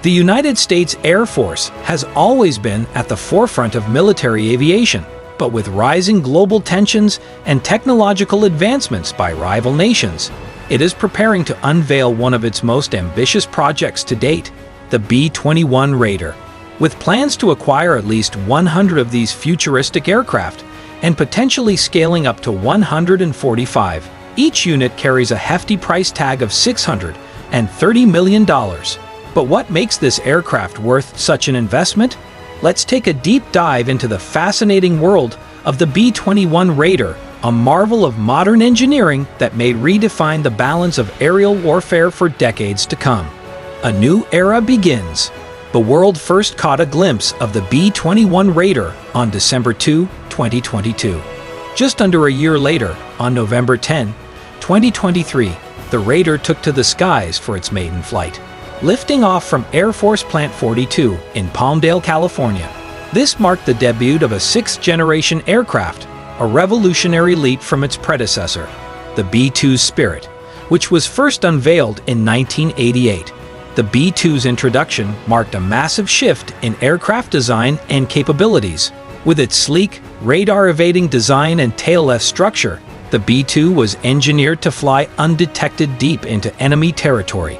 The United States Air Force has always been at the forefront of military aviation, but with rising global tensions and technological advancements by rival nations, it is preparing to unveil one of its most ambitious projects to date, the B-21 Raider. With plans to acquire at least 100 of these futuristic aircraft and potentially scaling up to 145, each unit carries a hefty price tag of $630 million. But what makes this aircraft worth such an investment? Let's take a deep dive into the fascinating world of the B-21 Raider, a marvel of modern engineering that may redefine the balance of aerial warfare for decades to come. A new era begins. The world first caught a glimpse of the B-21 Raider on December 2, 2022. Just under a year later, on November 10, 2023, the Raider took to the skies for its maiden flight, lifting off from Air Force Plant 42 in Palmdale, California. This marked the debut of a sixth-generation aircraft, a revolutionary leap from its predecessor, the B-2 Spirit, which was first unveiled in 1988. The B-2's introduction marked a massive shift in aircraft design and capabilities. With its sleek, radar-evading design and tailless structure, the B-2 was engineered to fly undetected deep into enemy territory,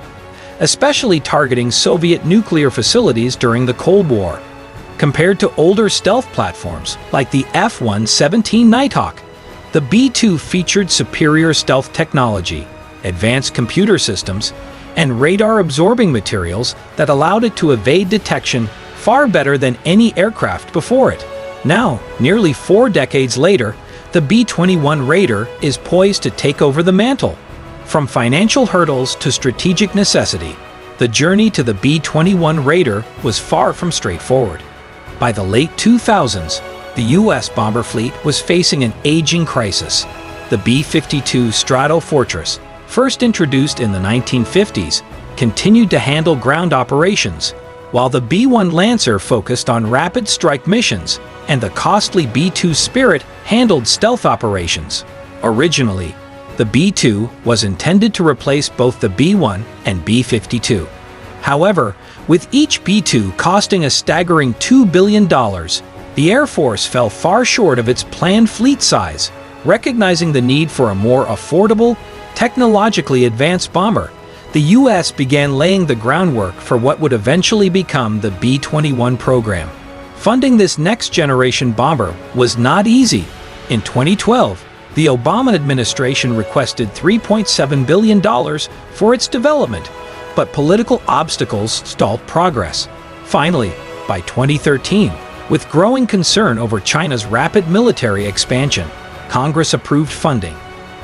especially targeting Soviet nuclear facilities during the Cold War. Compared to older stealth platforms like the F-117 Nighthawk, the B-2 featured superior stealth technology, advanced computer systems, and radar-absorbing materials that allowed it to evade detection far better than any aircraft before it. Now, nearly 4 decades later, the B-21 Raider is poised to take over the mantle. From financial hurdles to strategic necessity, the journey to the B-21 Raider was far from straightforward. By the late 2000s, the U.S. bomber fleet was facing an aging crisis. The B-52 Stratofortress, first introduced in the 1950s, continued to handle ground operations, while the B-1 Lancer focused on rapid strike missions, and the costly B-2 Spirit handled stealth operations. Originally, the B-2 was intended to replace both the B-1 and B-52. However, with each B-2 costing a staggering $2 billion, the Air Force fell far short of its planned fleet size. Recognizing the need for a more affordable, technologically advanced bomber, the U.S. began laying the groundwork for what would eventually become the B-21 program. Funding this next-generation bomber was not easy. In 2012, the Obama administration requested $3.7 billion for its development, but political obstacles stalled progress. Finally, by 2013, with growing concern over China's rapid military expansion, Congress approved funding.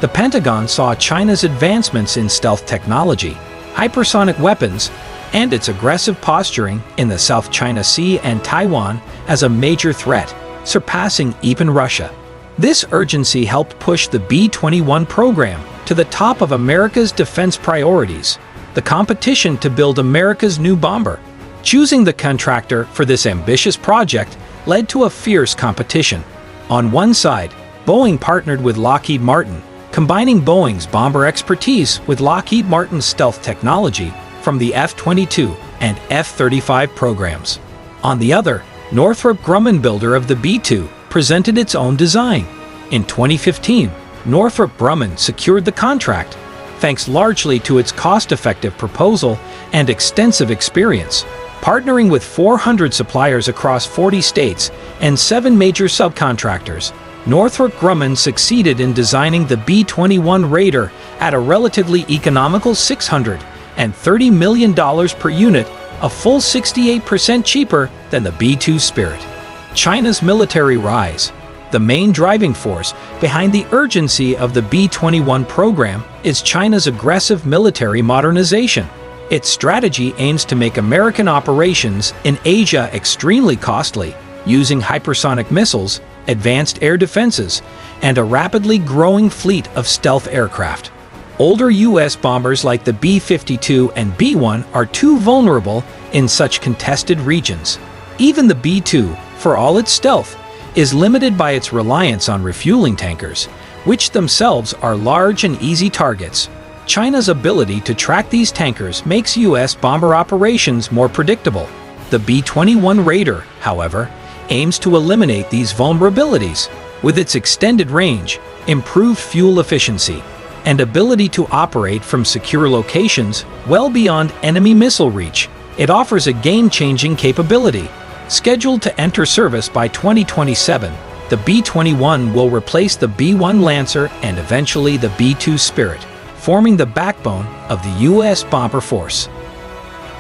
The Pentagon saw China's advancements in stealth technology, hypersonic weapons, and its aggressive posturing in the South China Sea and Taiwan as a major threat, surpassing even Russia. This urgency helped push the B-21 program to the top of America's defense priorities. The competition to build America's new bomber. Choosing the contractor for this ambitious project led to a fierce competition. On one side, Boeing partnered with Lockheed Martin, combining Boeing's bomber expertise with Lockheed Martin's stealth technology from the F-22 and F-35 programs. On the other, Northrop Grumman, builder of the B-2, presented its own design. In 2015, Northrop Grumman secured the contract, thanks largely to its cost-effective proposal and extensive experience. Partnering with 400 suppliers across 40 states and 7 major subcontractors, Northrop Grumman succeeded in designing the B-21 Raider at a relatively economical $630 million per unit, a full 68% cheaper than the B-2 Spirit. China's military rise. The main driving force behind the urgency of the B-21 program is China's aggressive military modernization. Its strategy aims to make American operations in Asia extremely costly, using hypersonic missiles, advanced air defenses, and a rapidly growing fleet of stealth aircraft. Older U.S. bombers like the B-52 and B-1 are too vulnerable in such contested regions. Even the B-2, for all its stealth, is limited by its reliance on refueling tankers, which themselves are large and easy targets. China's ability to track these tankers makes U.S. bomber operations more predictable. The B-21 Raider, however, aims to eliminate these vulnerabilities. With its extended range, improved fuel efficiency, and ability to operate from secure locations well beyond enemy missile reach, it offers a game-changing capability. Scheduled to enter service by 2027, the B-21 will replace the B-1 Lancer and eventually the B-2 Spirit, forming the backbone of the U.S. bomber force.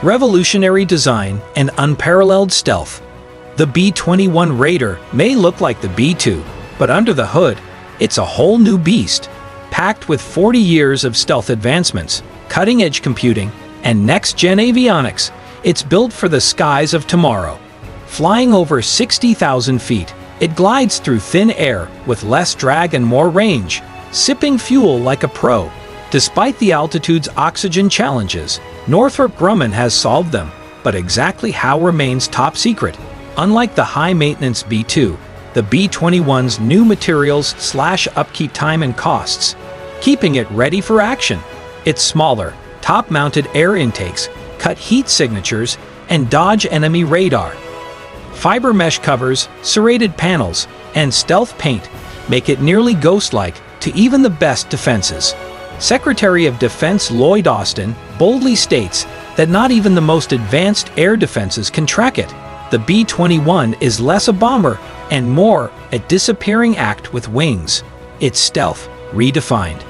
Revolutionary design and unparalleled stealth. The B-21 Raider may look like the B-2, but under the hood, it's a whole new beast. Packed with 40 years of stealth advancements, cutting-edge computing, and next-gen avionics, it's built for the skies of tomorrow. Flying over 60,000 feet, it glides through thin air with less drag and more range, sipping fuel like a pro. Despite the altitude's oxygen challenges, Northrop Grumman has solved them, but exactly how remains top secret. Unlike the high-maintenance B-2, the B-21's new materials slash upkeep time and costs, keeping it ready for action. Its smaller, top-mounted air intakes cut heat signatures and dodge enemy radar. Fiber mesh covers, serrated panels, and stealth paint make it nearly ghost-like to even the best defenses. Secretary of Defense Lloyd Austin boldly states that not even the most advanced air defenses can track it. The B-21 is less a bomber and more a disappearing act with wings. Its stealth redefined.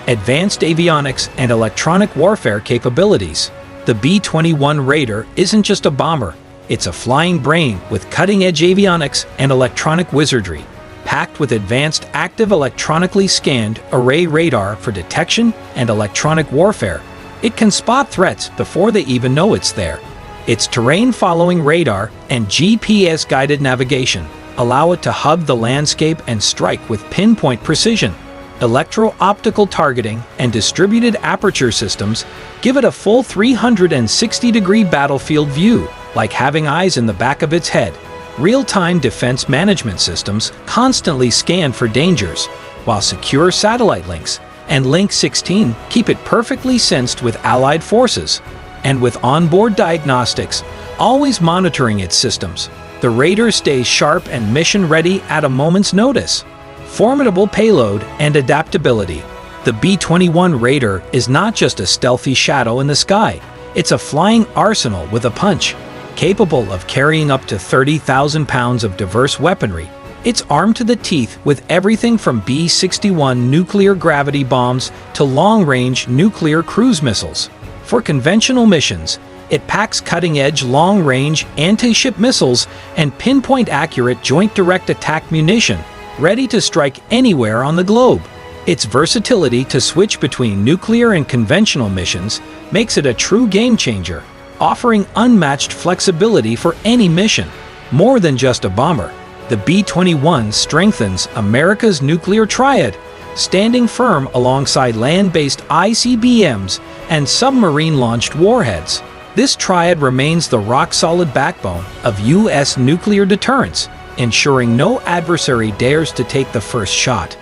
Advanced avionics and electronic warfare capabilities. The B-21 Raider isn't just a bomber, it's a flying brain with cutting-edge avionics and electronic wizardry, packed with advanced active electronically scanned array radar for detection and electronic warfare. It can spot threats before they even know it's there. Its terrain-following radar and GPS-guided navigation allow it to hug the landscape and strike with pinpoint precision. Electro-optical targeting and distributed aperture systems give it a full 360-degree battlefield view, like having eyes in the back of its head. Real-time defense management systems constantly scan for dangers, while secure satellite links and Link 16 keep it perfectly synced with allied forces. And with onboard diagnostics always monitoring its systems, the Raider stays sharp and mission-ready at a moment's notice. Formidable payload and adaptability. The B-21 Raider is not just a stealthy shadow in the sky, it's a flying arsenal with a punch. Capable of carrying up to 30,000 pounds of diverse weaponry, it's armed to the teeth with everything from B-61 nuclear gravity bombs to long-range nuclear cruise missiles. For conventional missions, it packs cutting-edge long-range anti-ship missiles and pinpoint-accurate joint direct attack munition, ready to strike anywhere on the globe. Its versatility to switch between nuclear and conventional missions makes it a true game-changer, offering unmatched flexibility for any mission. More than just a bomber, the B-21 strengthens America's nuclear triad, standing firm alongside land-based ICBMs and submarine-launched warheads. This triad remains the rock-solid backbone of U.S. nuclear deterrence, ensuring no adversary dares to take the first shot.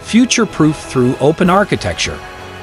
Future-proof through open architecture.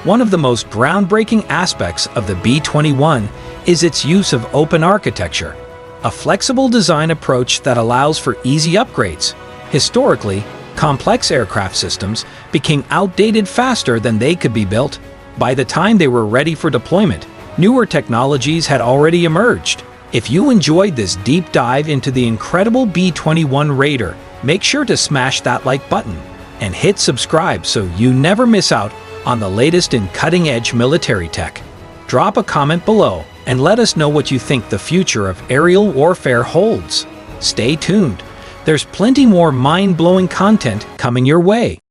One of the most groundbreaking aspects of the B-21 is its use of open architecture, a flexible design approach that allows for easy upgrades. Historically, complex aircraft systems became outdated faster than they could be built. By the time they were ready for deployment, newer technologies had already emerged. If you enjoyed this deep dive into the incredible B-21 Raider, make sure to smash that like button and hit subscribe so you never miss out on the latest in cutting-edge military tech. Drop a comment below and let us know what you think the future of aerial warfare holds. Stay tuned. There's plenty more mind-blowing content coming your way.